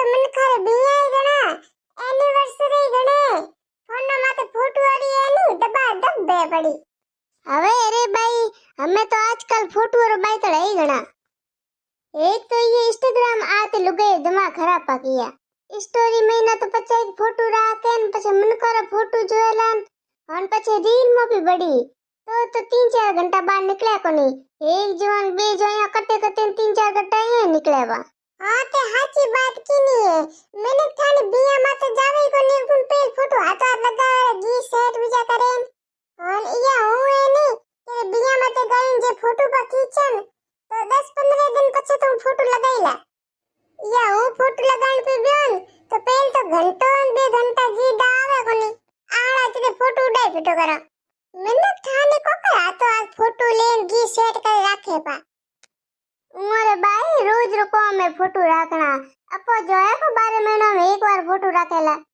मन करे बियाई गणा एनिवर्सरी गणे फोन माथे फोटो आड़ी एनी दबा दबे पड़ी। હવે અરે ભાઈ हमें तो आजकल फोटो और बाई तो ही गणा। एक तो ये इंस्टाग्राम आते लुगाई दिमाग खराब पा किया। स्टोरी महीना तो पछे एक फोटो राखे न पछे मन करे फोटो जोएलान और पछे रील में भी बड़ी तो 3-4 घंटा बाहर निकले कोनी। एक जवान बे जोया करते करते 3-4 घंटा ही निकले बा। हां ते साची बात की नहीं है। मैंने थाने बिया माते जावे को नहीं कुन पे फोटो हाथ हाथ लगावे गी सेट विचा करे और या हूं है नहीं तेरे बिया माते गईन जे फोटो पर खींचन तो 10-15 दिन पछे तो फोटो लगाईला या हूं फोटो लगाण पे ब्योन तो पेल तो घंटों 2 घंटा जी दावे कोनी आड़ा तेरे फोटो उड़ाई पिटो करा। मैंने थाने को कहा तो आज फोटो लेन गी सेट कर रखे पा उमरे भाई रोज रुको में फोटो रखना अपो जो है को 12 महीना में एक बार फोटो रखेला